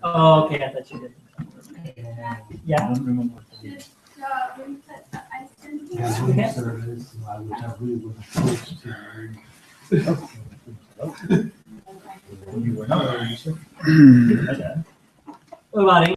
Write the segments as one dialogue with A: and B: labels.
A: Oh, okay, I thought you did. Yeah.
B: When you put the ice in here.
A: Okay.
C: Service, which I really wasn't supposed to.
D: You were not, you said.
A: What about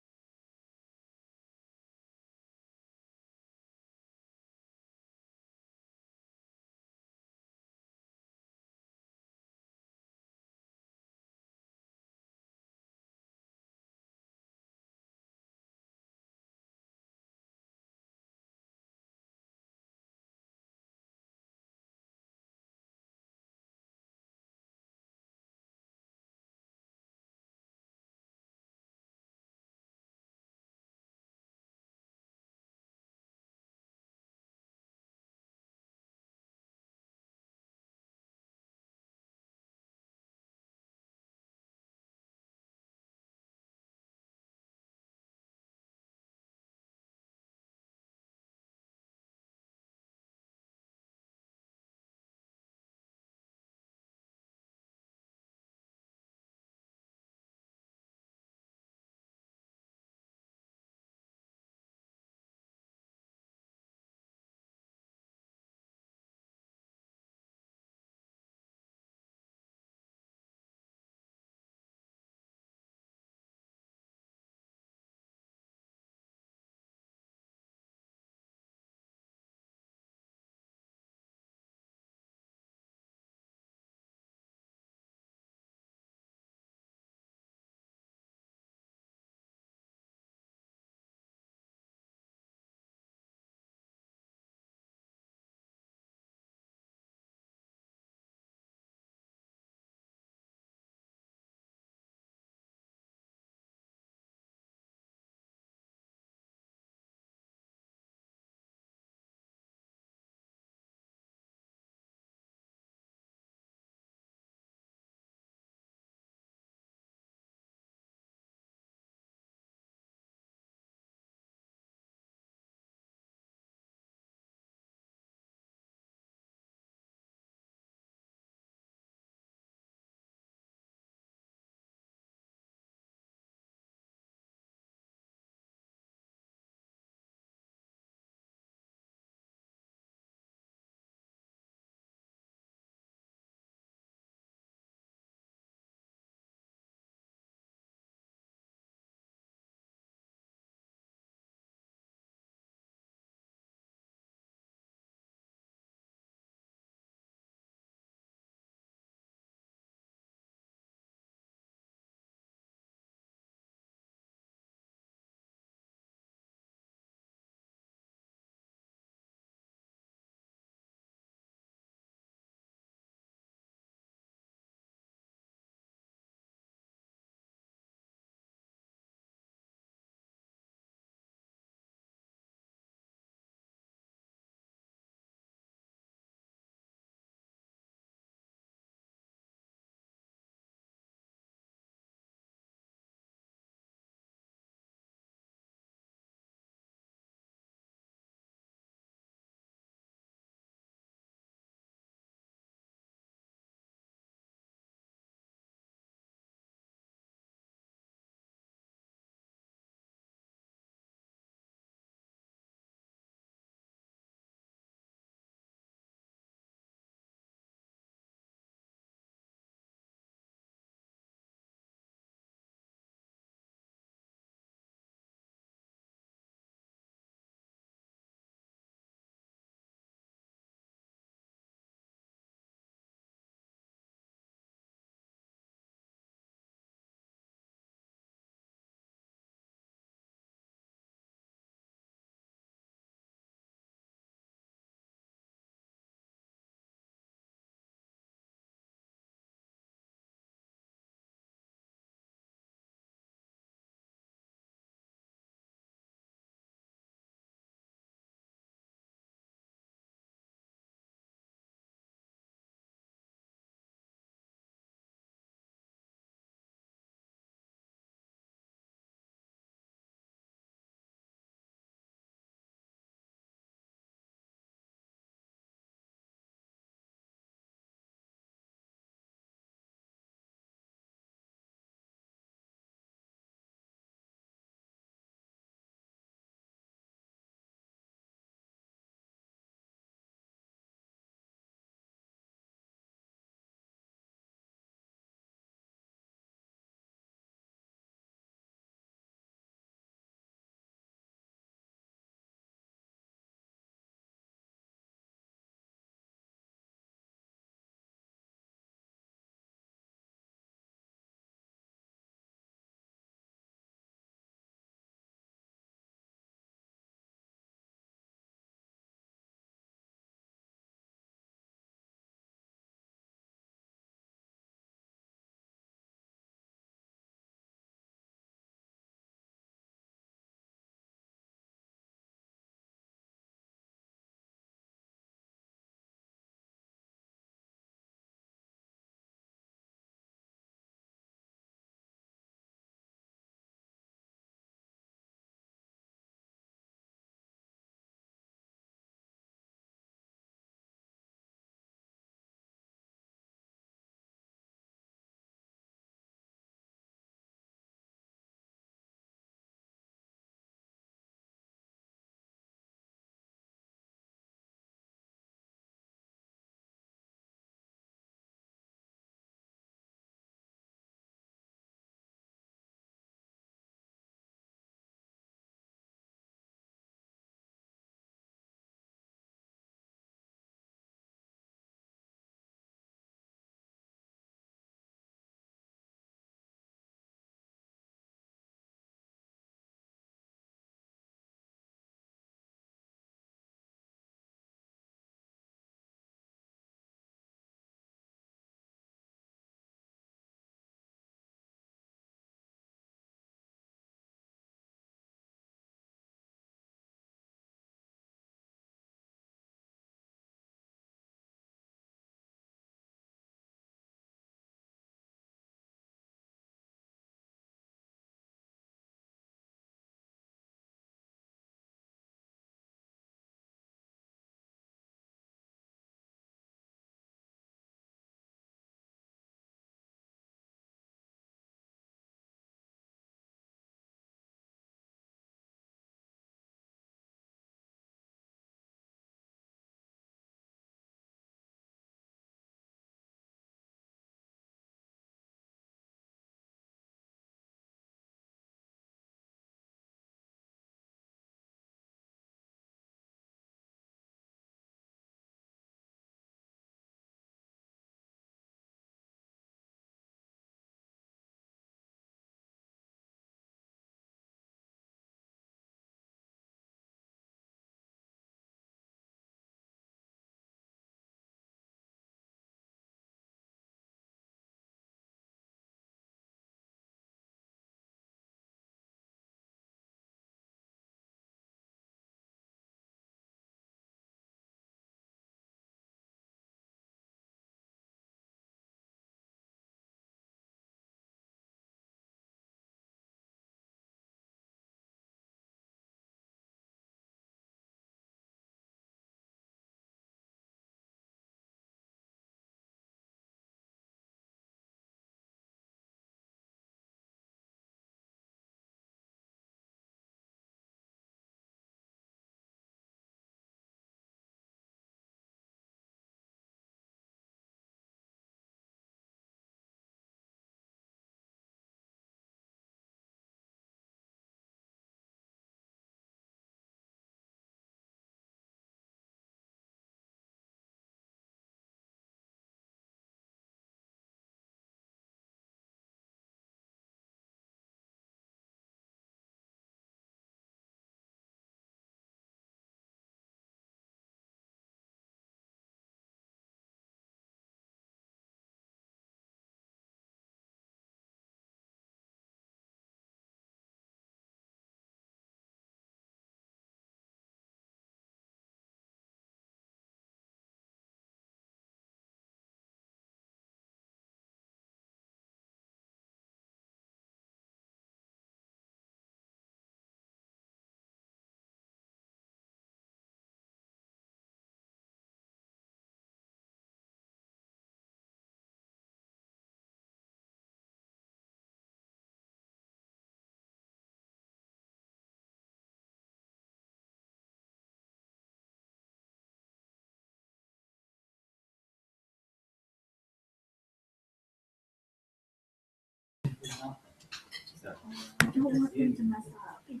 B: I don't want things to mess up. If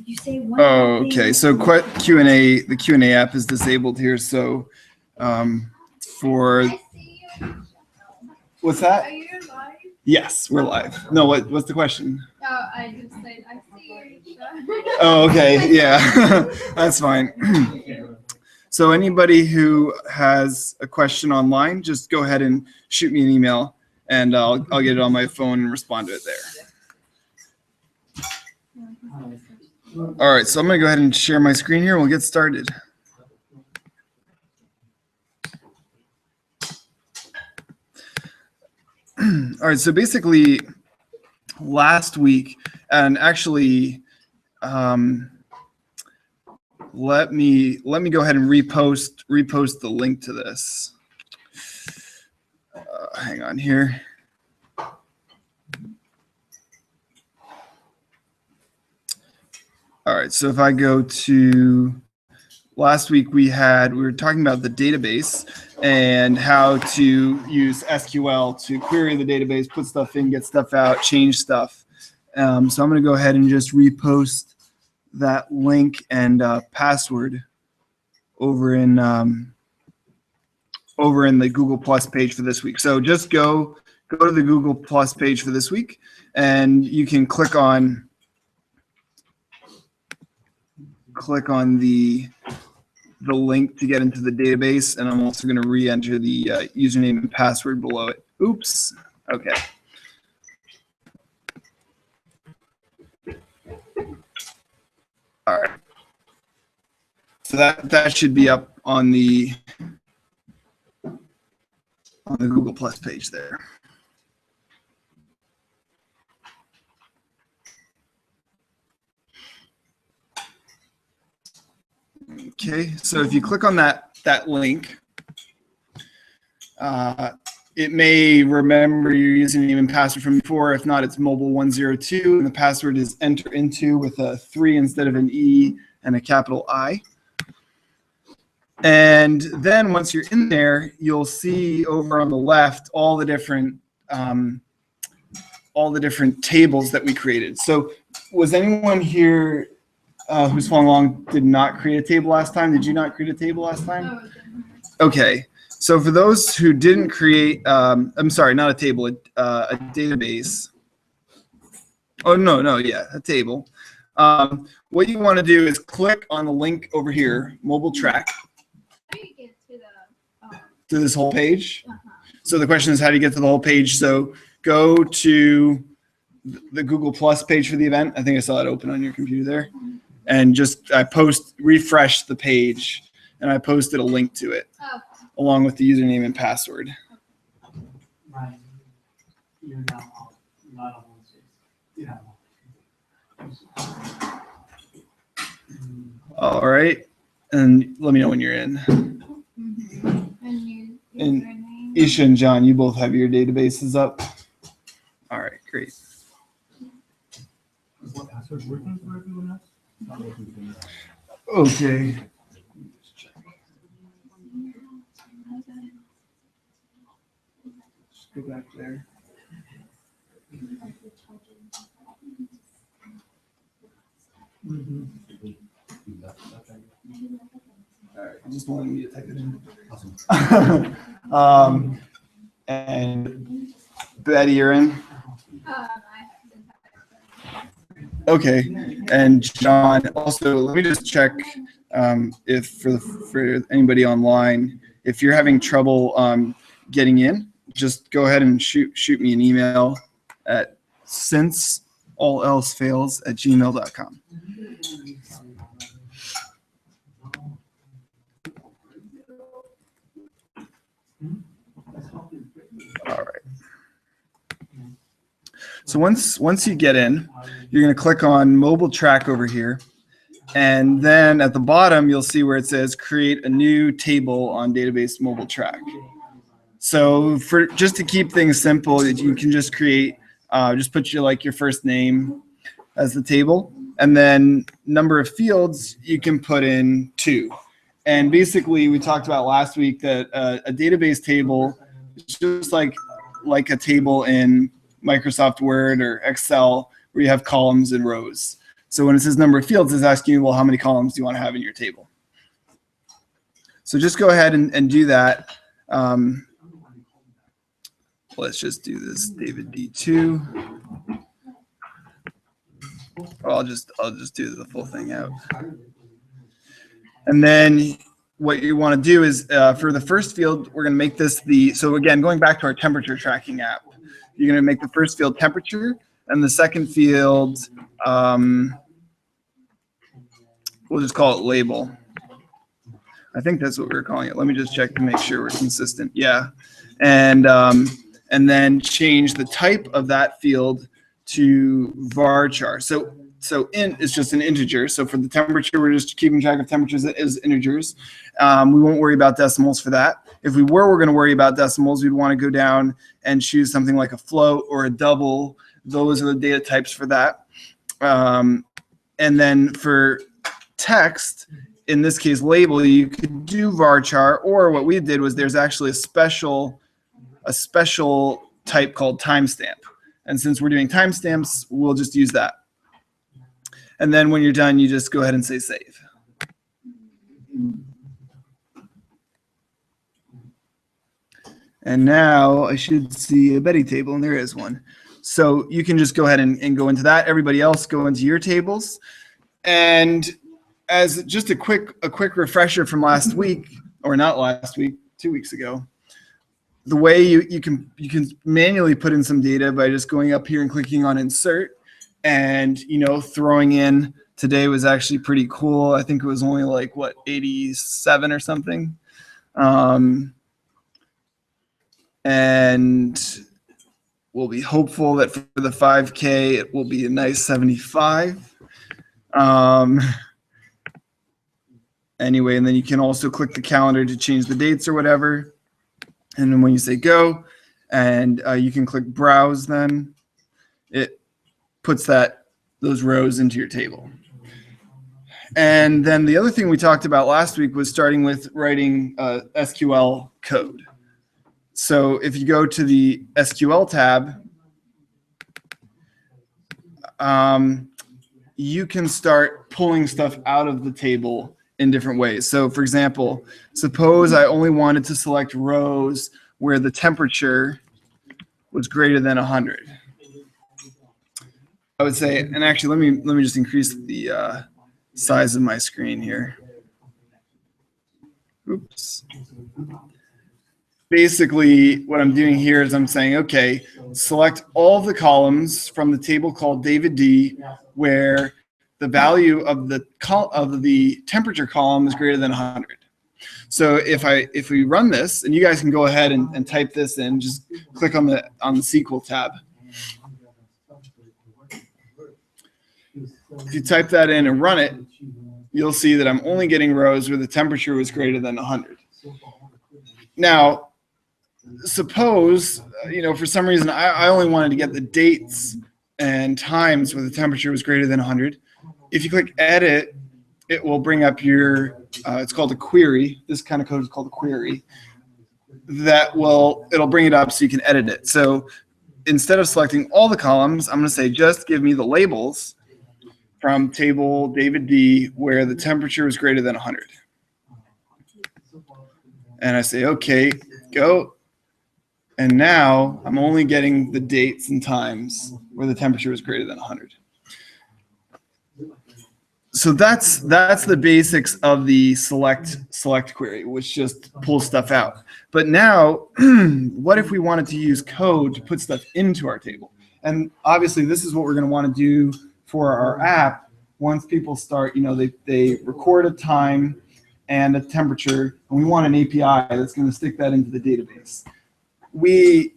B: you say one
E: Oh,
B: thing-
E: okay. So Q&A, the Q&A app is disabled here. So for
B: I see you.
E: what's
B: Are
E: that?
B: you live?
E: Yes, we're live. No, what's the question?
B: Oh, I just said I see you.
E: Oh, okay. Yeah, that's fine. So anybody who has a question online, just go ahead and shoot me an email, and I'll get it on my phone and respond to it there. All right, so I'm gonna go ahead and share my screen here, and we'll get started. All right, so basically last week, and actually, let me go ahead and repost the link to this. Hang on here. All right, so if I go to last week, we were talking about the database and how to use SQL to query the database, put stuff in, get stuff out, change stuff. So I'm going to go ahead and just repost that link and password over in the Google Plus page for this week. So just go to the Google Plus page for this week, and you can click on the link to get into the database, and I'm also going to re-enter the username and password below it. Oops. Okay. All right. So that should be up on the Google Plus page there. Okay, so if you click on that link, it may remember your username and password from before. If not, it's mobile102, and the password is enter into with a 3 instead of an E and a capital I. And then once you're in there, you'll see over on the left all the different tables that we created. So was anyone here who's following along did not create a table last time? Did you not create a table last time? Okay. So for those who didn't create, I'm sorry, not a table, a database. Oh, no, yeah, a table. What you want to do is click on the link over here, mobile track,
B: How do you get to the?
E: to this whole page. So the question is, how do you get to the whole page? So go to the Google Plus page for the event. I think I saw it open on your computer there. And just refresh the page, and I posted a link to it along with the username and password.
A: Right. You're not on one space. Yeah.
E: All right. And let me know when you're in.
B: And
E: And Isha and John, you both have your databases up. All right, great.
D: Is what password working for everyone else? Not working for me.
E: Okay. Just go back there. All right, I just wanted me to type it in.
C: Awesome.
E: And Betty, you're in. Okay, and John, also, let me just check if for anybody online, if you're having trouble getting in, just go ahead and shoot me an email at sinceallelsefails@gmail.com. All right. So once you get in, you're going to click on mobile track over here. And then at the bottom, you'll see where it says create a new table on database mobile track. So just to keep things simple, you can just create, just put your first name as the table. And then number of fields, you can put in 2. And basically, we talked about last week that a database table is just like a table in Microsoft Word or Excel where you have columns and rows. So when it says number of fields, it's asking you, well, how many columns do you want to have in your table? So just go ahead and do that. Let's just do this David D2. Oh, I'll just do the full thing out. And then what you want to do is for the first field, we're going to make this so again, going back to our temperature tracking app, you're going to make the first field temperature, and the second field, we'll just call it label. I think that's what we were calling it. Let me just check to make sure we're consistent. Yeah. And then change the type of that field to varchar. So int is just an integer. So for the temperature, we're just keeping track of temperatures as integers. We won't worry about decimals for that. If we were going to worry about decimals, we'd want to go down and choose something like a float or a double. Those are the data types for that. And then for text, in this case label, you could do varchar, or what we did was there's actually a special type called timestamp. And since we're doing timestamps, we'll just use that. And then when you're done, you just go ahead and say save. And now I should see a Betty table, and there is one. So you can just go ahead and go into that. Everybody else go into your tables. And as just a quick refresher from last week, or not last week, 2 weeks ago, the way you can manually put in some data by just going up here and clicking on insert, and throwing in, today was actually pretty cool. I think it was only like what, 87 or something. And we'll be hopeful that for the 5K it will be a nice 75. Anyway, and then you can also click the calendar to change the dates or whatever. And then when you say go, and you can click browse, then it puts those rows into your table. And then the other thing we talked about last week was starting with writing SQL code. So if you go to the SQL tab, you can start pulling stuff out of the table in different ways. So for example, suppose I only wanted to select rows where the temperature was greater than 100. I would say, and actually let me just increase the size of my screen here. Oops. Basically, what I'm doing here is I'm saying, okay, select all of the columns from the table called David D, where the value of the temperature column is greater than 100. So if we run this, and you guys can go ahead and type this in, just click on the SQL tab. If you type that in and run it, you'll see that I'm only getting rows where the temperature was greater than 100. Now, suppose, for some reason, I only wanted to get the dates and times where the temperature was greater than 100. If you click edit, it will bring up your, it's called a query. This kind of code is called a query. It'll bring it up so you can edit it. So instead of selecting all the columns, I'm going to say just give me the labels from table David D where the temperature is greater than 100. And I say, okay, go. And now I'm only getting the dates and times where the temperature is greater than 100. So that's the basics of the select query, which just pulls stuff out. But now, what if we wanted to use code to put stuff into our table? And obviously, this is what we're going to want to do for our app. Once people start, they record a time and a temperature, and we want an API that's going to stick that into the database. We,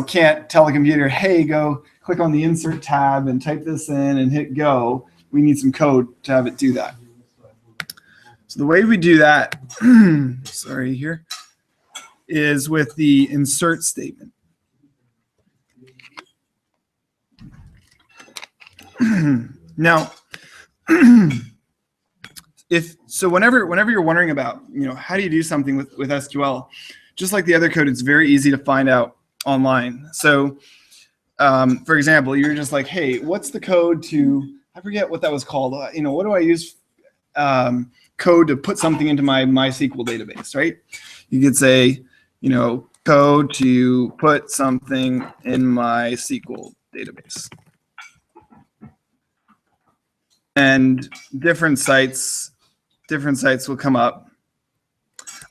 E: can't tell a computer, hey, go click on the insert tab and type this in and hit go. We need some code to have it do that. So the way we do that, sorry here, is with the insert statement. Now, whenever you're wondering about, how do you do something with SQL, just like the other code, it's very easy to find out online. So for example, you're just like, hey, what's the code to, I forget what that was called. What do I use code to put something into my MySQL database, right? You could say, code to put something in my SQL database. And different sites will come up.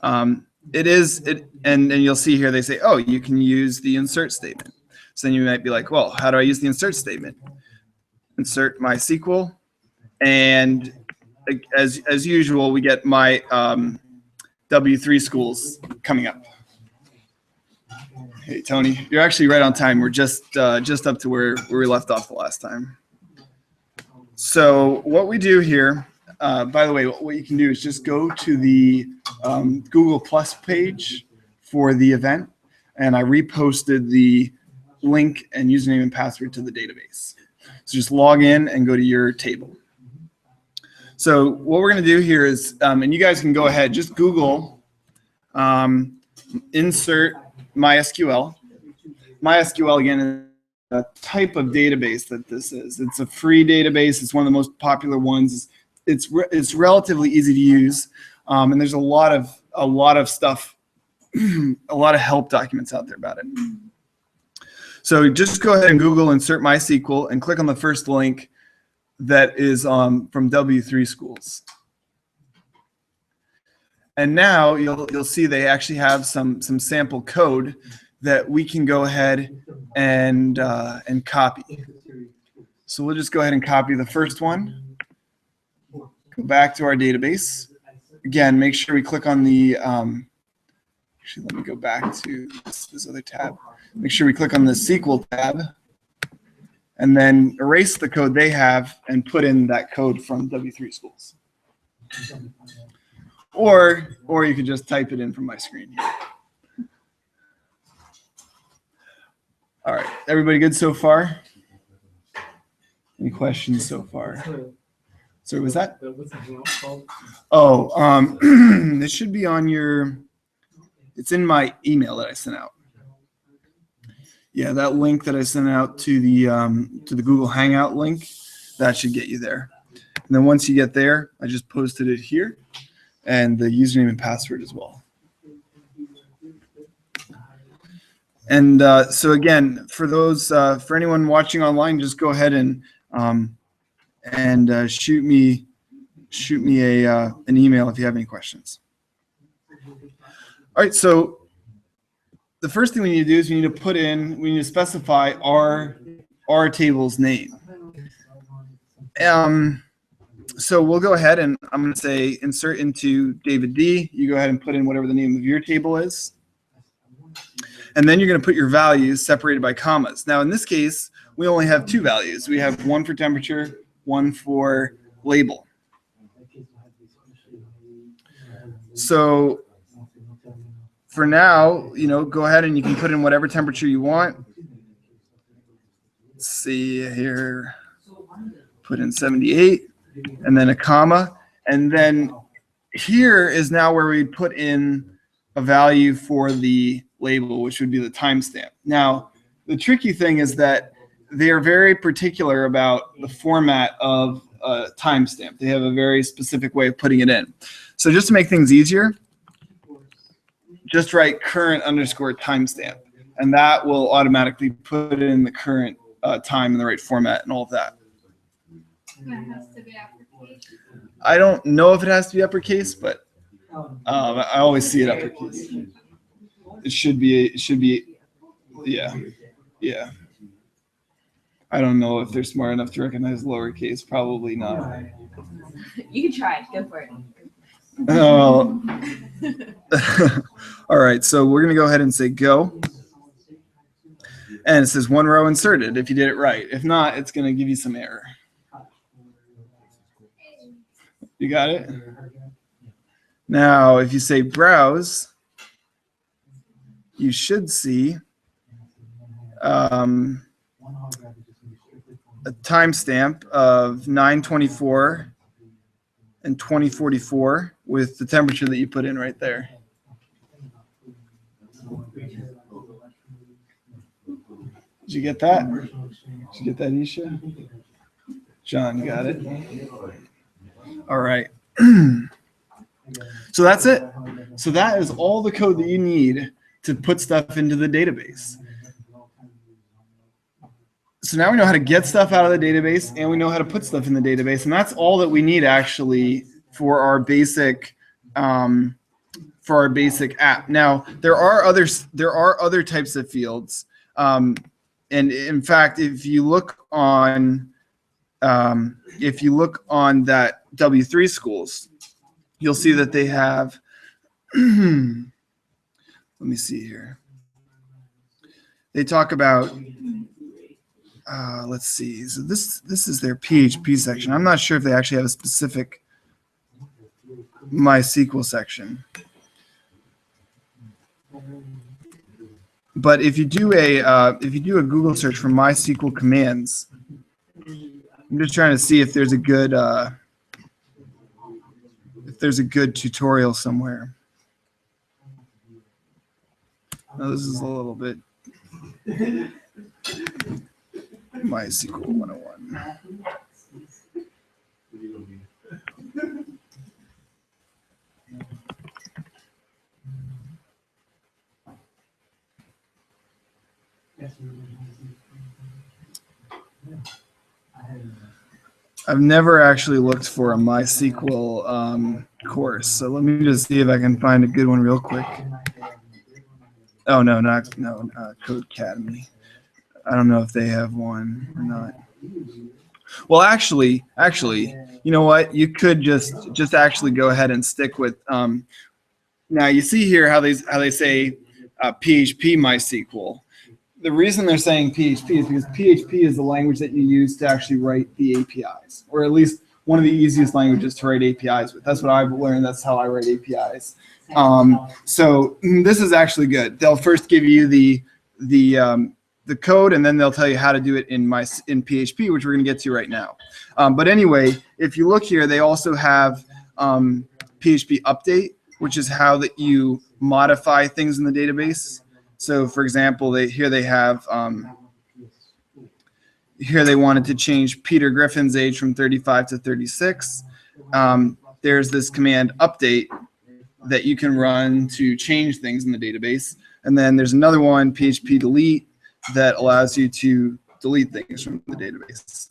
E: And you'll see here they say, oh, you can use the insert statement. So then you might be like, well, how do I use the insert statement? Insert MySQL, and as usual, we get my W3 schools coming up. Hey Tony, you're actually right on time. We're just up to where we left off the last time. So what we do here, by the way, what you can do is just go to the Google Plus page for the event, and I reposted the link and username and password to the database. So just log in and go to your table. So what we're going to do here is, and you guys can go ahead, just Google insert MySQL. MySQL, again, is a type of database that this is. It's a free database. It's one of the most popular ones. It's relatively easy to use, and there's a lot of stuff, a lot of help documents out there about it. So just go ahead and Google insert MySQL and click on the first link that is from W3 Schools. And now you'll see they actually have some sample code that we can go ahead and copy. So we'll just go ahead and copy the first one. Go back to our database. Again, make sure we click on the actually, let me go back to this other tab. Make sure we click on the SQL tab, and then erase the code they have and put in that code from W3 Schools. Or you could just type it in from my screen here. All right, everybody good so far? Any questions so far? So was that? Oh, this should be on your, it's in my email that I sent out. Yeah, that link that I sent out to the Google Hangout link, that should get you there. And then once you get there, I just posted it here, and the username and password as well. And so again, for those, for anyone watching online, just go ahead and shoot me an email if you have any questions. All right, so the first thing we need to do is we need to specify our table's name. So we'll go ahead and I'm going to say insert into David D. You go ahead and put in whatever the name of your table is. And then you're going to put your values separated by commas. Now in this case, we only have two values. We have one for temperature, one for label. So for now, go ahead and you can put in whatever temperature you want. Let's see here, put in 78 and then a comma. And then here is now where we put in a value for the label, which would be the timestamp. Now, the tricky thing is that they are very particular about the format of a timestamp. They have a very specific way of putting it in. So just to make things easier, just write current _ timestamp, and that will automatically put in the current time in the right format and all of that.
B: It has to be uppercase.
E: I don't know if it has to be uppercase, but I always see it uppercase. It should be, yeah. I don't know if they're smart enough to recognize lowercase. Probably not.
F: You can try. Go for it.
E: Oh. All right, so we're going to go ahead and say go. And it says one row inserted if you did it right. If not, it's going to give you some error. You got it? Now, if you say browse, you should see a timestamp of 9:24 and 20:44 with the temperature that you put in right there. Did you get that? Did you get that, Isha? John, you got it? All right. So that's it. So that is all the code that you need to put stuff into the database. So now we know how to get stuff out of the database, and we know how to put stuff in the database, and that's all that we need actually for our basic app. Now there are other types of fields, and in fact, if you look on that W3 schools, you'll see that they have. Let me see here. They talk about. Let's see. So this is their PHP section. I'm not sure if they actually have a specific MySQL section. But if you do a Google search for MySQL commands, I'm just trying to see if there's a good tutorial somewhere. Oh, this is a little bit MySQL 101. I've never actually looked for a MySQL course, so let me just see if I can find a good one real quick. Oh no, Code Academy. I don't know if they have one or not. Well, actually, you know what? You could just actually go ahead and stick with. Now you see here how they say PHP MySQL. The reason they're saying PHP is because PHP is the language that you use to actually write the APIs, or at least one of the easiest languages to write APIs with. That's what I've learned. That's how I write APIs. So this is actually good. They'll first give you the code, and then they'll tell you how to do it in PHP, which we're going to get to right now. But anyway, if you look here, they also have PHP update, which is how that you modify things in the database. So, for example, here they wanted to change Peter Griffin's age from 35 to 36. There's this command update that you can run to change things in the database. And then there's another one, PHP delete, that allows you to delete things from the database.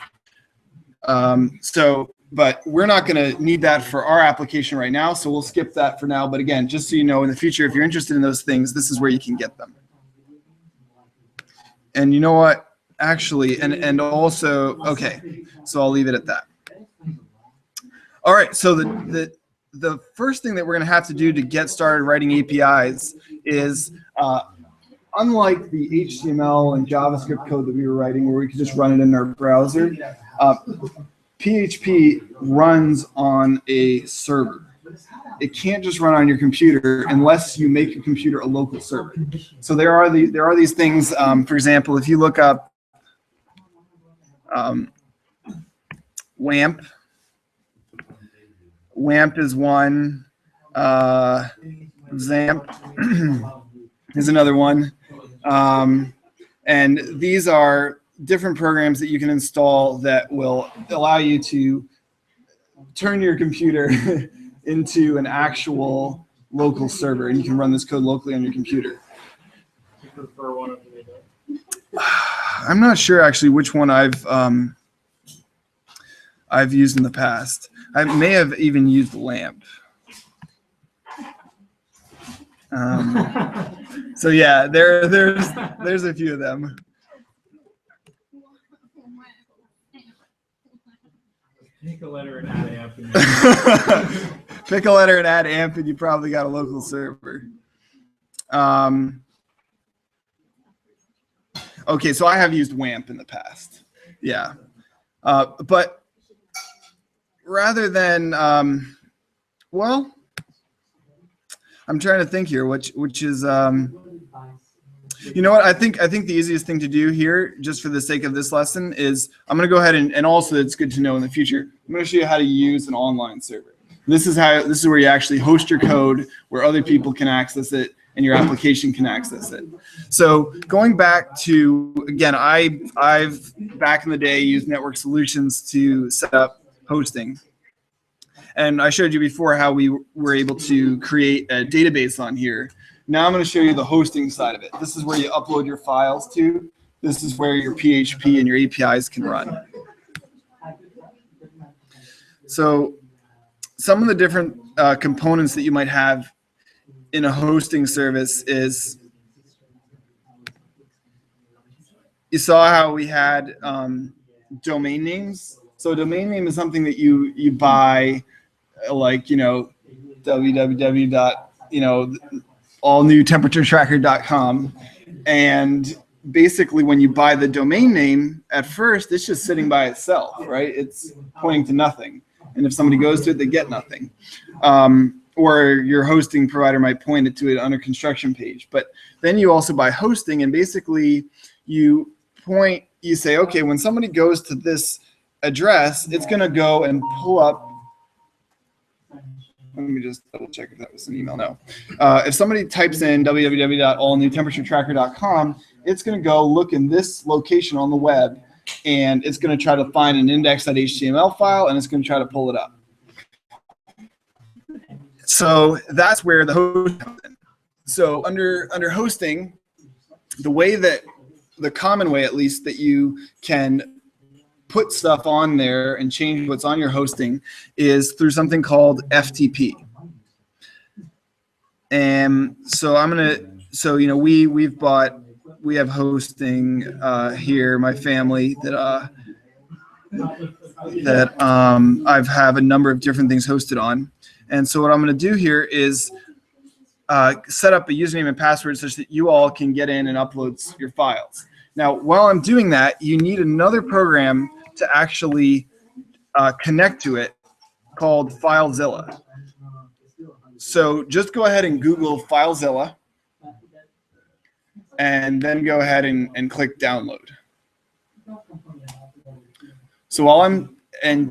E: But we're not going to need that for our application right now, so we'll skip that for now. But again, just so you know, in the future, if you're interested in those things, this is where you can get them. And you know what? Actually, and also, okay, so I'll leave it at that. All right, so the first thing that we're going to have to do to get started writing APIs is, unlike the HTML and JavaScript code that we were writing where we could just run it in our browser, PHP runs on a server. It can't just run on your computer unless you make your computer a local server. So there are these things. For example, if you look up WAMP is one. XAMPP is another one. And these are different programs that you can install that will allow you to turn your computer into an actual local server, and you can run this code locally on your computer.
D: You prefer one of the other?
E: I'm not sure actually which one I've used in the past. I may have even used LAMP. So yeah, there's a few of them.
D: Pick a letter and add amp.
E: Pick a letter and add amp, and you probably got a local server. Okay, so I have used WAMP in the past. Yeah, but rather than well, I'm trying to think here, which is you know what, I think the easiest thing to do here, just for the sake of this lesson, is I'm going to go ahead and also it's good to know in the future, I'm going to show you how to use an online server. This is where you actually host your code, where other people can access it, and your application can access it. So going back to, again, I've back in the day used Network Solutions to set up hosting. And I showed you before how we were able to create a database on here. Now I'm going to show you the hosting side of it. This is where you upload your files to. This is where your PHP and your APIs can run. So some of the different components that you might have in a hosting service is, you saw how we had domain names. So a domain name is something that you buy, like, www. allnewtemperaturetracker.com. And basically when you buy the domain name, at first it's just sitting by itself, right? It's pointing to nothing. And if somebody goes to it, they get nothing. Or your hosting provider might point it to it on a construction page. But then you also buy hosting, and basically you say, okay, when somebody goes to this address, it's going to go and pull up. Let me just double check if that was an email. No. If somebody types in www.allnewtemperaturetracker.com, it's going to go look in this location on the web, and it's going to try to find an index.html file, and it's going to try to pull it up. So that's where the host comes in. So under hosting, the way that, the common way at least, that you can put stuff on there and change what's on your hosting is through something called FTP. And so we have hosting here, my family, that I've have a number of different things hosted on. And so what I'm going to do here is set up a username and password such that you all can get in and upload your files. Now, while I'm doing that, you need another program to actually connect to it called FileZilla. So just go ahead and Google FileZilla, and then go ahead and click download. So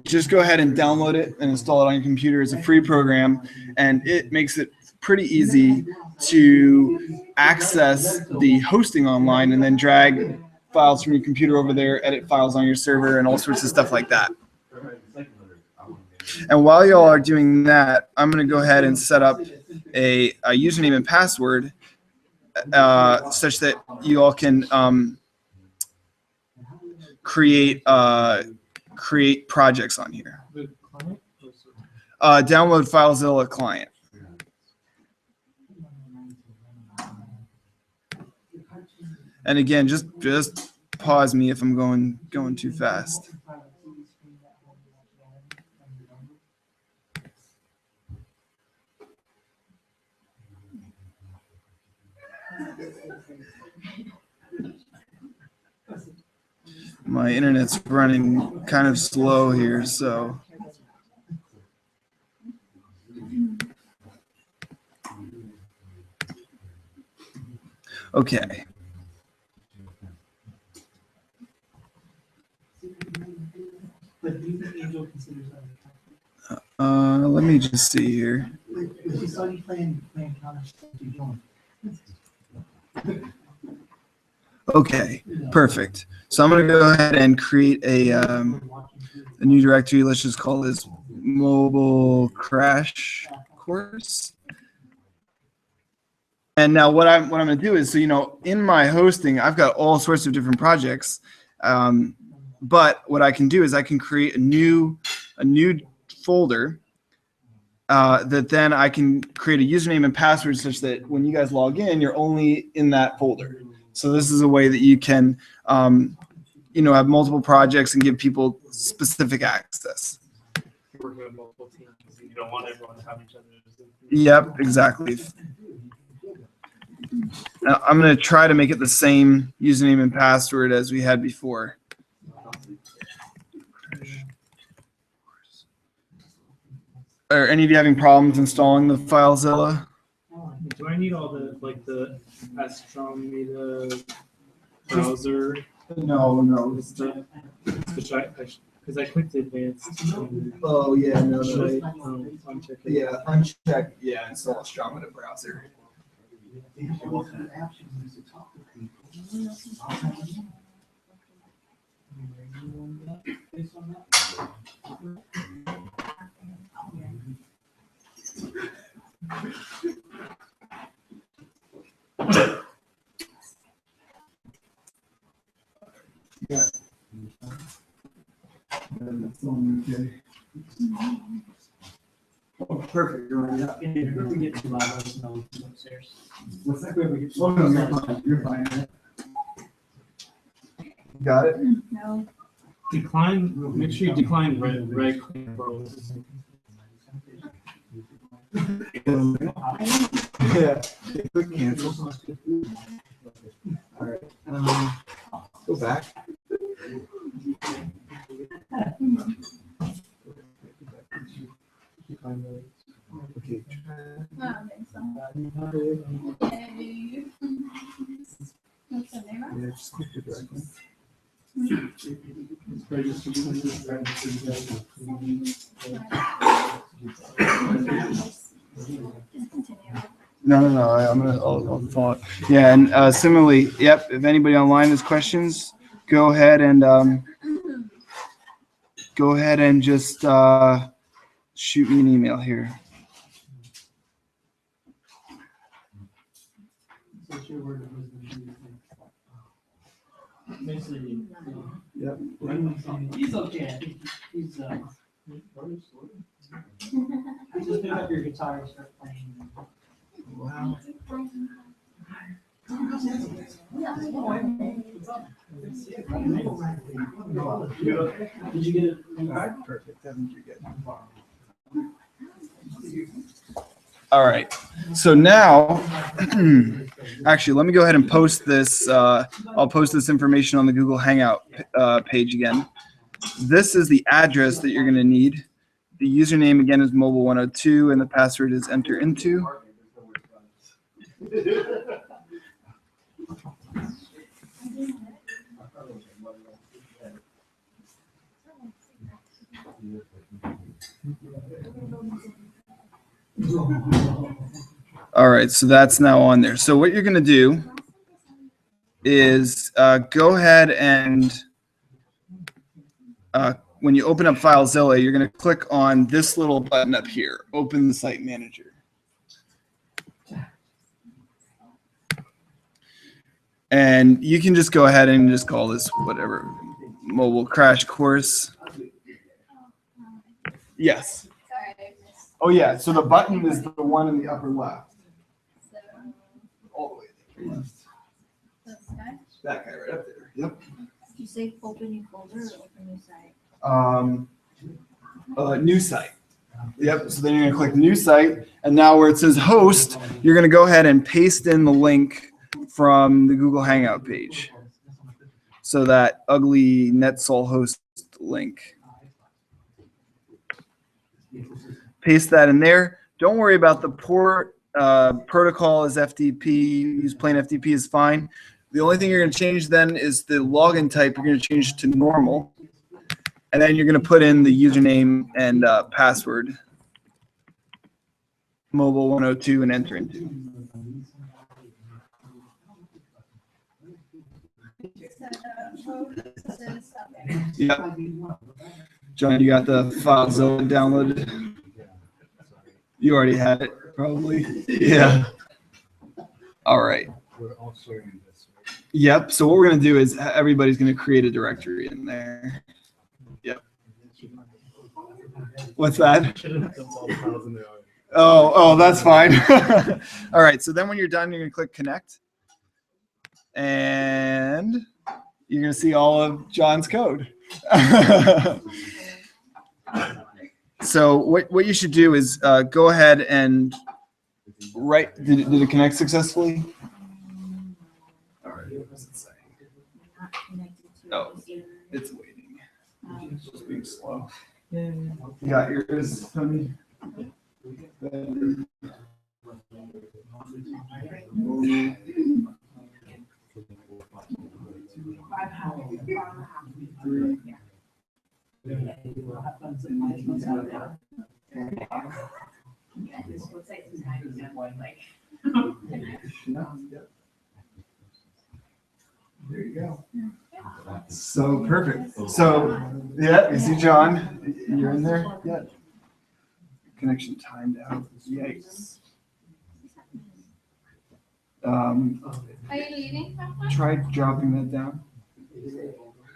E: just go ahead and download it and install it on your computer. It's a free program, and it makes it pretty easy to access the hosting online and then drag files from your computer over there, edit files on your server, and all sorts of stuff like that. And while y'all are doing that, I'm going to go ahead and set up a username and password such that you all can create projects on here. Download FileZilla client. And again, just pause me if I'm going too fast. My internet's running kind of slow here, so. Okay. Let me just see here. Okay, perfect. So I'm going to go ahead and create a new directory. Let's just call this mobile crash course. And now what I'm going to do is, so in my hosting, I've got all sorts of different projects. But what I can do is I can create a new folder that then I can create a username and password such that when you guys log in, you're only in that folder. So this is a way that you can, have multiple projects and give people specific access.
D: Working with multiple teams, you don't want everyone to have each other.
E: Yep, exactly. Now, I'm going to try to make it the same username and password as we had before. Are any of you having problems installing the FileZilla?
D: Do I need all the astronomy, the browser?
E: No.
D: Because I clicked advanced.
E: Oh yeah, no.
D: Should I uncheck it?
E: Yeah, uncheck. Yeah, install Astrometer browser.
C: They have to go through apps you use to talk to people.
A: Based on that?
E: Oh, perfect. You're right.
A: If we ever get too loud, let us know upstairs.
E: What's that?
A: If we ever get too
E: Oh, no,
A: loud.
E: you're fine. You're fine. Got it?
B: No.
D: Decline, make sure you decline red click roles.
E: Yeah. Click cancel. All right. Go back. Okay.
B: What's the name?
E: Yeah, just click the direct link. No. I'll follow it. Yeah, and similarly, yep. If anybody online has questions, go ahead and just shoot me an email here.
A: So it's your word of wisdom. Basically,
E: Yep.
A: he's okay. He's just pick up your guitar and start playing.
E: Wow.
A: Did you get it?
E: All right, perfect. I think you're good. All right. So now, actually, let me go ahead and post this. I'll post this information on the Google Hangout page again. This is the address that you're going to need. The username again is mobile102, and the password is enter into. All right, so that's now on there. So what you're going to do is go ahead and when you open up FileZilla, you're going to click on this little button up here, Open the Site Manager. And you can just go ahead and just call this whatever, Mobile Crash Course. Yes. Oh, yeah. So the button is the one in the upper left. All the way to the left. That guy right up there. Yep.
B: Did you say open new folder or open new site?
E: New site. Yep. So then you're going to click new site. And now where it says host, you're going to go ahead and paste in the link from the Google Hangout page. So that ugly NetSol host link. Paste that in there. Don't worry about the port. Protocol is FTP. Use plain FTP is fine. The only thing you're going to change then is the login type. You're going to change to normal. And then you're going to put in the username and password. Mobile102 and enter into. Yeah. John, you got the FileZilla downloaded? You already had it, probably. Yeah. All right.
C: We're all sharing this, right?
E: Yep. So what we're going to do is everybody's going to create a directory in there. Yep. What's that? Oh, that's fine. All right. So then when you're done, you're going to click connect. And you're going to see all of John's code. So what you should do is go ahead and write. Did it connect successfully? All right. What does it say?
B: Not connected to
E: Oh,
B: it.
E: it's waiting. It's just being slow. You got yours, Tony? There you go. So perfect. So yeah, you see John, you're in there? Yeah. Connection timed out. Yikes.
B: Are you leaving?
E: Try dropping that down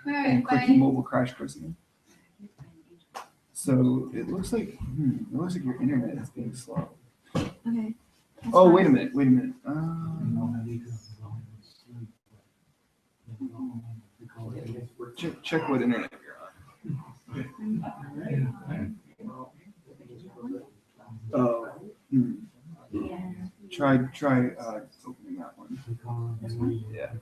E: and clicking mobile crash course again. So it looks like your internet is being slow.
B: Okay.
E: Oh, wait a minute. Check what internet you're on. Oh. Try opening that one. Yeah.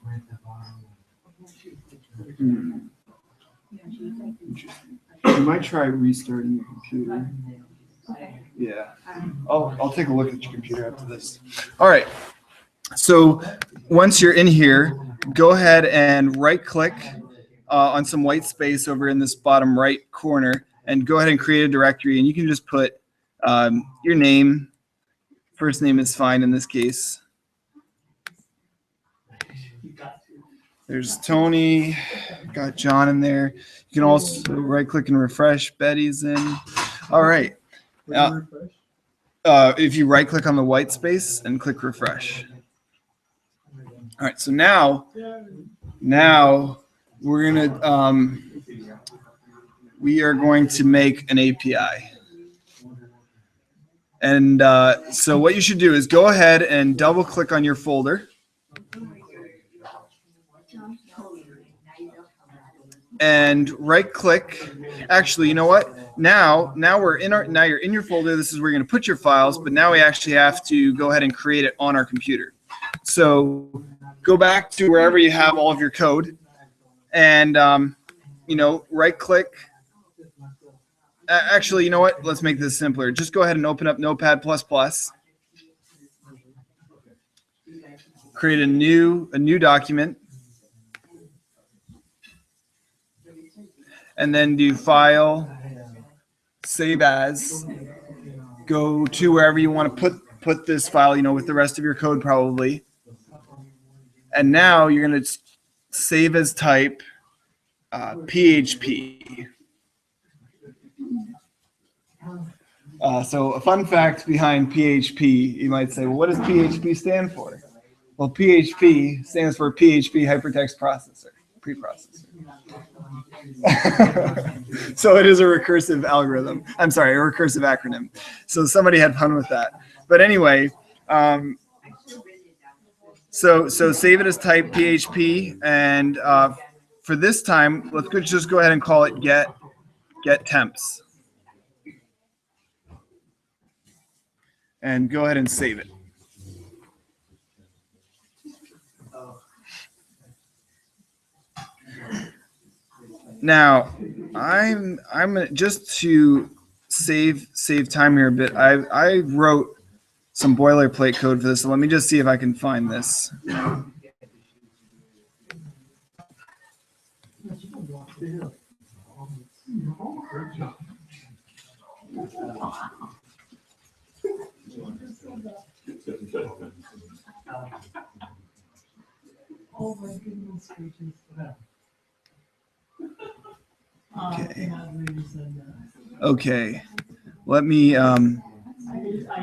E: Interesting. You might try restarting your computer. Yeah. I'll take a look at your computer after this. All right. So once you're in here, go ahead and right click on some white space over in this bottom right corner and go ahead and create a directory, and you can just put your name. First name is fine in this case. There's Tony, got John in there. You can also right click and refresh. Betty's in. All right. If you right click on the white space and click refresh. All right, so now we're gonna we are going to make an API. And so what you should do is go ahead and double click on your folder. And right click. Actually, you know what? Now you're in your folder. This is where you're going to put your files, but now we actually have to go ahead and create it on our computer. So go back to wherever you have all of your code and right click. Actually, you know what? Let's make this simpler. Just go ahead and open up Notepad++. Create a new document. And then do File, Save As. Go to wherever you want to put this file, with the rest of your code probably. And now you're going to save as type PHP. So a fun fact behind PHP, you might say, well, what does PHP stand for? Well, PHP stands for PHP Hypertext Processor, preprocessor. So it is a recursive algorithm. I'm sorry, a recursive acronym. So somebody had fun with that. But anyway, so save it as type PHP, and for this time, let's just go ahead and call it get temps. And go ahead and save it. Now, I'm just to save time here a bit. I wrote some boilerplate code for this. So let me just see if I can find this.
A: Oh my goodness gracious.
E: Okay. Okay. Let me
A: I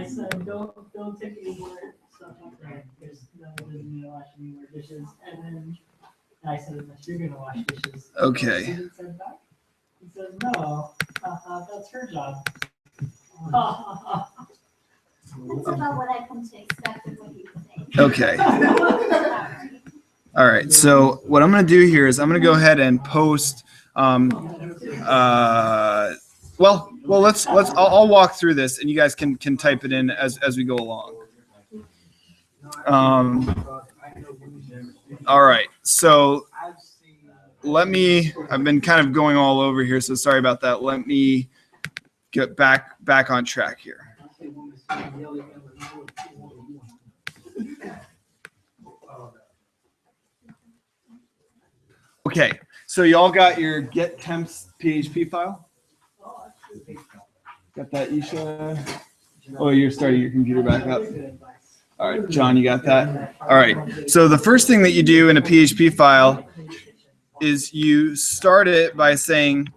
A: said don't take any more stuff up there because no one doesn't need to wash any more dishes. And then I said unless you're gonna wash dishes.
E: Okay.
A: He said back. He says no. That's her job.
B: That's about what I come to expect of what you say.
E: Okay. All right. So what I'm going to do here is I'm going to go ahead and post. I'll walk through this, and you guys can type it in as we go along. All right. So I've been kind of going all over here, so sorry about that. Let me get back on track here. Okay, so y'all got your get temps PHP file? Got that, Isha? Oh, you're starting your computer back up. All right, John, you got that? All right. So the first thing that you do in a PHP file is you start it by saying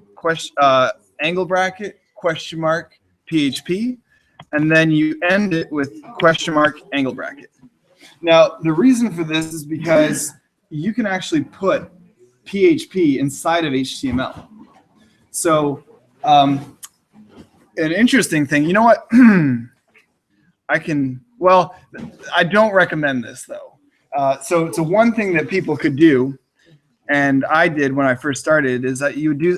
E: angle bracket, question mark, PHP, and then you end it with question mark, angle bracket. Now, the reason for this is because you can actually put PHP inside of HTML. So an interesting thing, you know what? I don't recommend this though. So one thing that people could do, and I did when I first started, is that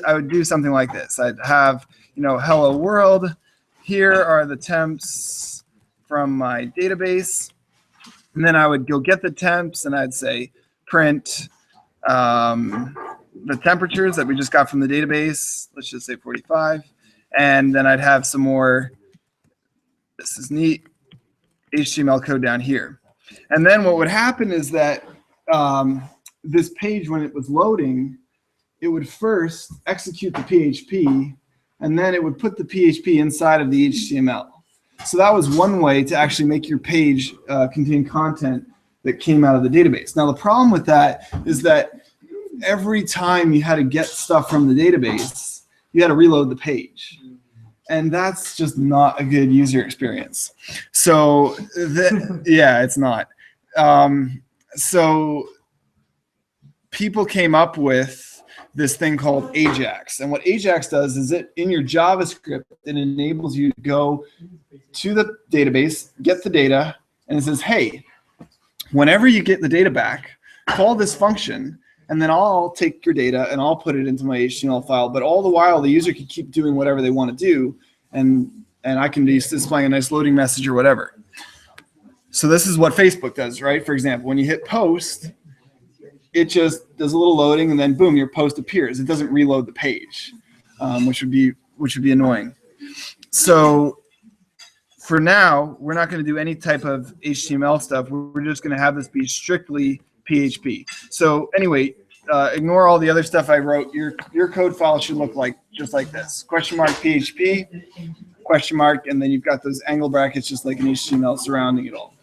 E: I would do something like this. I'd have, hello world, here are the temps from my database. And then I would go get the temps and I'd say print the temperatures that we just got from the database. Let's just say 45. And then I'd have some more, this is neat, HTML code down here. And then what would happen is that this page, when it was loading, it would first execute the PHP, and then it would put the PHP inside of the HTML. So that was one way to actually make your page contain content that came out of the database. Now the problem with that is that every time you had to get stuff from the database, you had to reload the page. And that's just not a good user experience. So yeah, it's not. So people came up with this thing called Ajax. And what Ajax does is in your JavaScript, it enables you to go to the database, get the data, and it says, hey, whenever you get the data back, call this function, and then I'll take your data and I'll put it into my HTML file. But all the while, the user can keep doing whatever they want to do, and I can be displaying a nice loading message or whatever. So this is what Facebook does, right? For example, when you hit post, it just does a little loading, and then boom, your post appears. It doesn't reload the page, which would be annoying. So for now, we're not going to do any type of HTML stuff. We're just going to have this be strictly PHP. So anyway, ignore all the other stuff I wrote. Your code file should look like just like this: question mark PHP, question mark, and then you've got those angle brackets just like in HTML surrounding it all.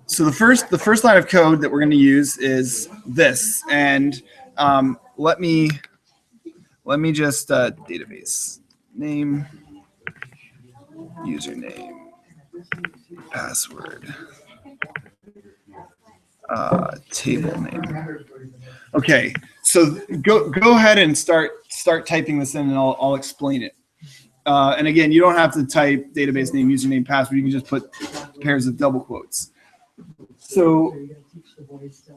E: So the first line of code that we're going to use is this, and let me just database name, username, password, table name. Okay, so go ahead and start typing this in, and I'll explain it. And again, you don't have to type database name, username, password. You can just put pairs of double quotes. So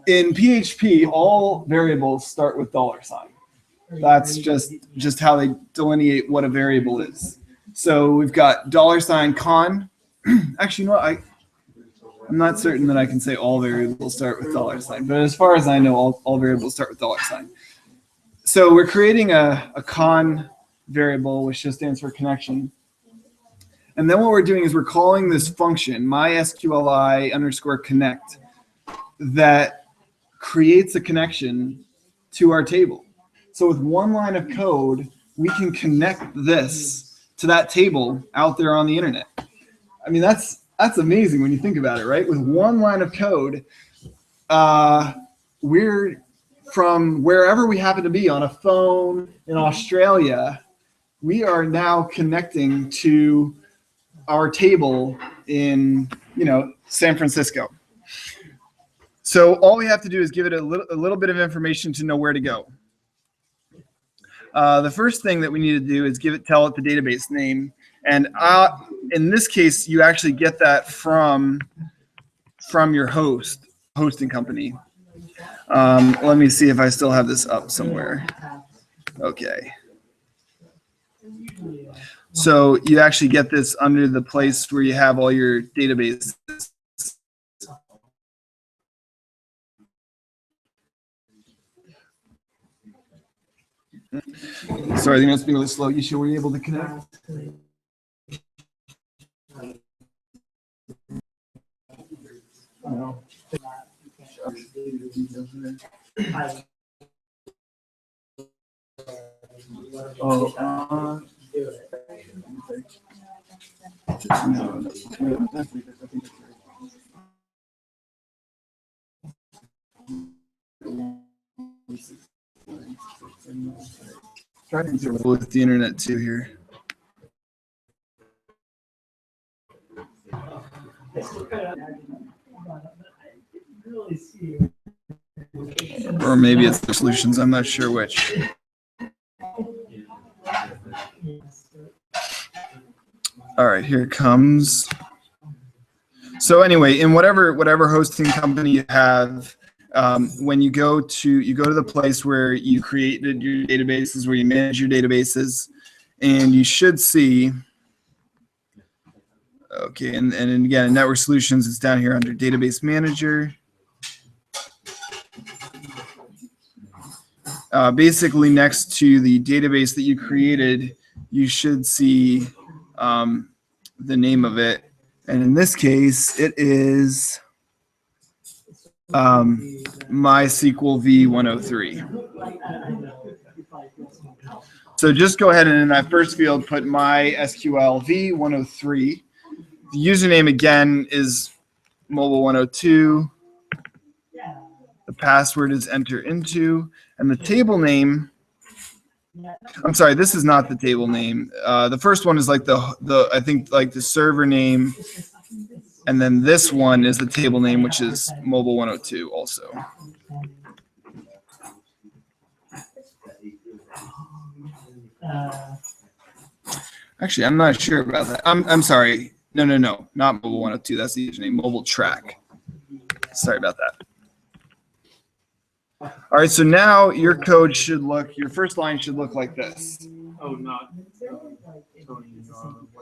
E: in PHP, all variables start with $. That's just how they delineate what a variable is. So we've got $con. Actually, you know what? I'm not certain that I can say all variables start with $, but as far as I know, all variables start with $. So we're creating a con variable, which just stands for connection. And then what we're doing is we're calling this function, mysqli _ connect, that creates a connection to our table. So with one line of code, we can connect this to that table out there on the internet. I mean, that's amazing when you think about it, right? With one line of code, we're from wherever we happen to be, on a phone in Australia, we are now connecting to our table in, San Francisco. So all we have to do is give it a little bit of information to know where to go. The first thing that we need to do is tell it the database name. And in this case, you actually get that from your hosting company. Let me see if I still have this up somewhere. Okay. So you actually get this under the place where you have all your databases. Sorry, I think that's being really slow. You sure were you able to connect? No. With the internet too here.
A: I still kind of, but I didn't really see.
E: Or maybe it's the solutions. I'm not sure which. All right, here it comes. So anyway, in whatever hosting company you have, when you go to the place where you created your databases, where you manage your databases, and you should see. Okay, and again, in Network Solutions, it's down here under Database Manager. Basically, next to the database that you created, you should see the name of it. And in this case, it is MySQL v103. So just go ahead and in that first field, put MySQL v103. The username again is mobile102. The password is enter into, and the table name. I'm sorry, this is not the table name. The first one is like the I think like the server name, and then this one is the table name, which is mobile102 also. Actually, I'm not sure about that. I'm sorry. No, not mobile102. That's the username. Mobile track. Sorry about that. All right, so now your code should look, your first line should look like this.
D: Oh, not Tony.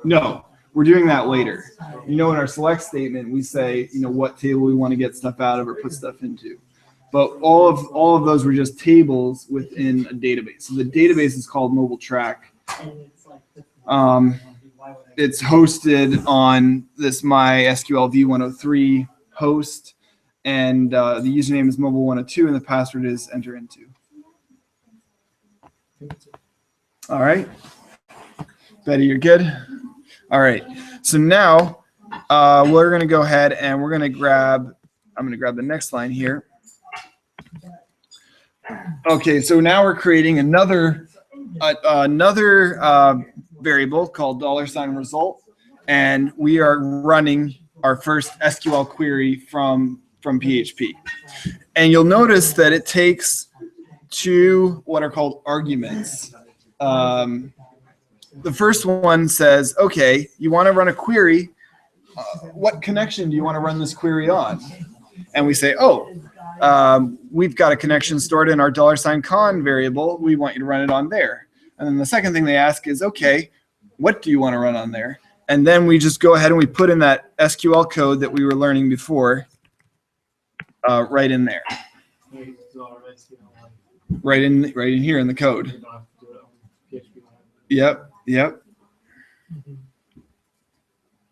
E: No, we're doing that later. In our select statement, we say, what table we want to get stuff out of or put stuff into. But all of those were just tables within a database. So the database is called Mobile Track. It's hosted on this MySQL v103 host. And the username is mobile102, and the password is enter into. All right. Betty, you're good? All right. So now we're going to go ahead and we're going to grab, I'm going to grab the next line here. Okay, so now we're creating another variable called $result, and we are running our first SQL query from PHP. And you'll notice that it takes two what are called arguments. The first one says, okay, you want to run a query. What connection do you want to run this query on? And we say, we've got a connection stored in our $con variable. We want you to run it on there. And then the second thing they ask is, okay, what do you want to run on there? And then we just go ahead and we put in that SQL code that we were learning before. Right in there, right in here in the code. Yep.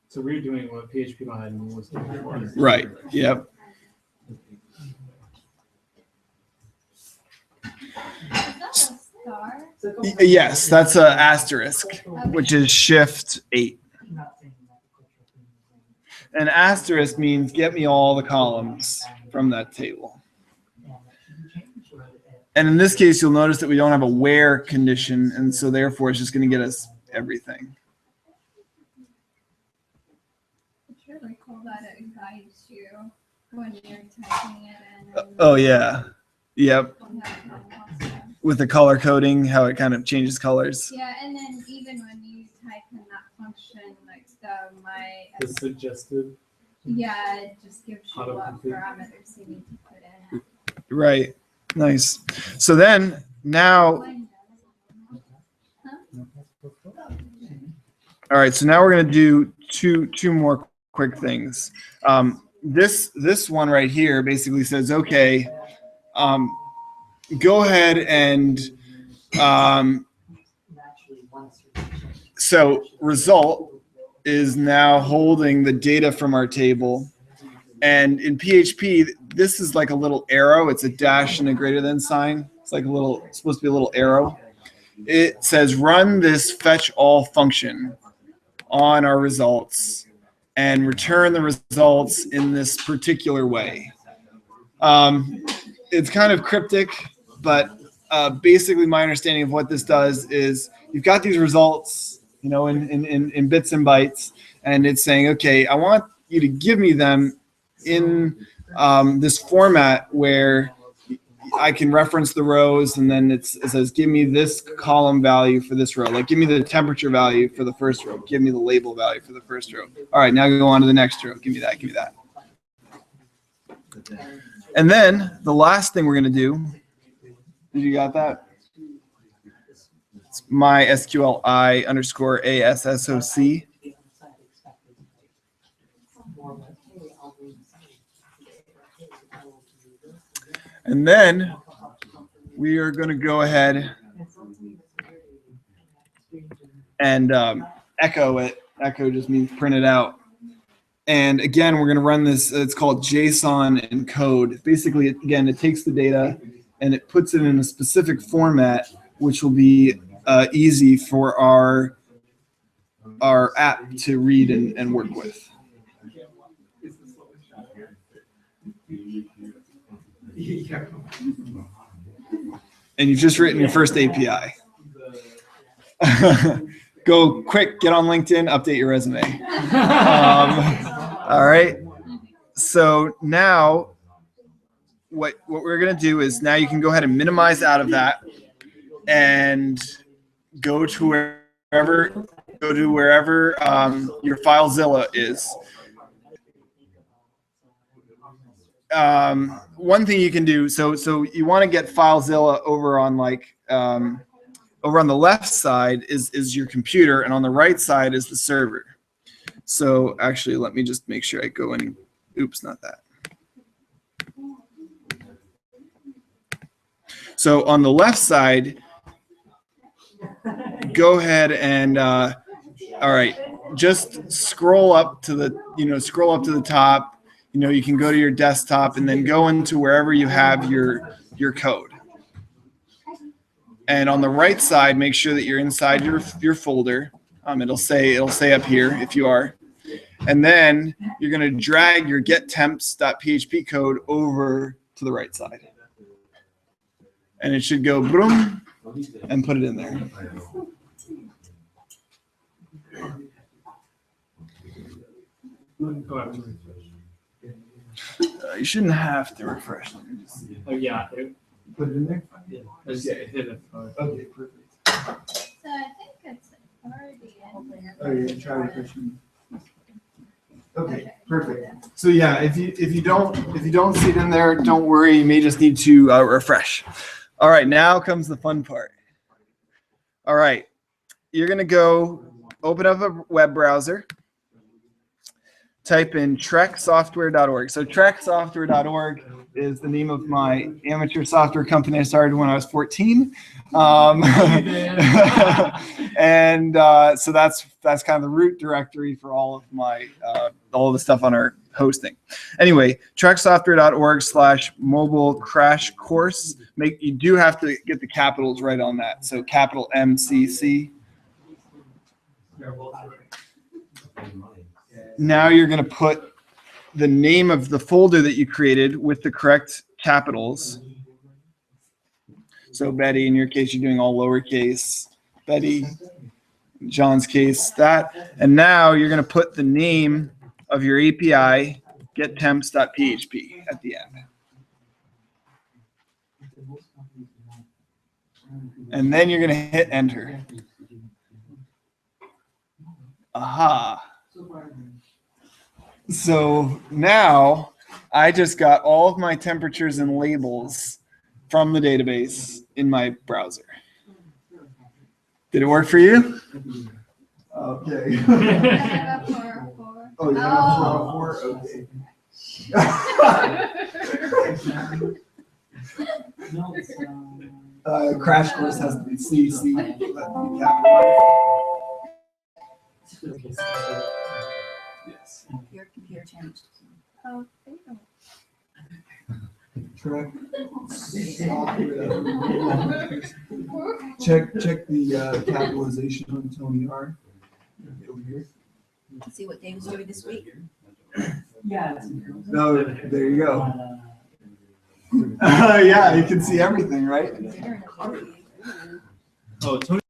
D: So we're doing what PHP was doing before.
E: Right. Yep. Yes, that's an asterisk, which is shift 8. An asterisk means get me all the columns from that table. And in this case, you'll notice that we don't have a where condition, and so therefore it's just going to get us everything.
B: It's really cool that it guides you when you're typing it in.
E: Oh yeah, yep. With the color coding, how it kind of changes colors.
B: Yeah, and then even when you type in that function, like
D: the suggested.
B: Yeah, it just gives you what parameters you need to put in.
E: Right. Nice. So then now, all right. So now we're going to do two more quick things. This one right here basically says, okay, go ahead and so result is now holding the data from our table. And in PHP, this is like a little arrow. It's a dash and a greater than sign. It's like it's supposed to be a little arrow. It says run this fetch all function on our results and return the results in this particular way. It's kind of cryptic, but basically my understanding of what this does is you've got these results, you know, in bits and bytes, and it's saying, okay, I want you to give me them in this format where I can reference the rows, and then it says, give me this column value for this row. Like, give me the temperature value for the first row. Give me the label value for the first row. All right, now go on to the next row. Give me that, give me that. And then the last thing we're going to do, did you got that? It's MySQLi underscore ASSOC. And then we are going to go ahead and echo it. Echo just means print it out. And again, we're going to run this. It's called JSON encode. Basically, again, it takes the data and it puts it in a specific format, which will be easy for our app to read and work with. And you've just written your first API. Go quick, get on LinkedIn, update your resume. All right. So now what we're going to do is now you can go ahead and minimize out of that and go to wherever your FileZilla is. One thing you can do, so you want to get FileZilla over on over on the left side is your computer, and on the right side is the server. So actually, let me just make sure I go in. Oops, not that. So on the left side, go ahead and all right, just scroll up to the top. You know, you can go to your desktop and then go into wherever you have your code. And on the right side, make sure that you're inside your folder. It'll say up here if you are. And then you're going to drag your gettemps.php code over to the right side. And it should go boom and put it in there. You shouldn't have to refresh.
D: Oh yeah.
E: Put it in there?
D: Yeah. I just hit it.
E: Okay, perfect.
B: So I think it's already in there.
E: Oh, yeah, try refreshing. Okay, perfect. So yeah, if you don't see it in there, don't worry. You may just need to refresh. All right, now comes the fun part. All right, you're gonna go open up a web browser. Type in treksoftware.org. So treksoftware.org is the name of my amateur software company I started when I was 14. And so that's kind of the root directory for all of my all the stuff on our hosting. Anyway, treksoftware.org/mobile crash course. You do have to get the capitals right on that. So capital MCC. Now you're going to put the name of the folder that you created with the correct capitals. So Betty, in your case, you're doing all lowercase. Betty, in John's case, that. And now you're going to put the name of your API, gettemps.php, at the end. And then you're going to hit enter. Aha. So now I just got all of my temperatures and labels from the database in my browser. Did it work for you? Okay. Oh, yeah. Okay. Crash course has to be CC. Yes.
F: Your computer changed.
B: Oh, there you go.
E: Check the capitalization on Tony R. Over here.
F: Let's see what Dave is doing this week.
A: Yeah.
E: No, there you go. Yeah, you can see everything, right?
F: You're in a hurry.
D: Oh, Tony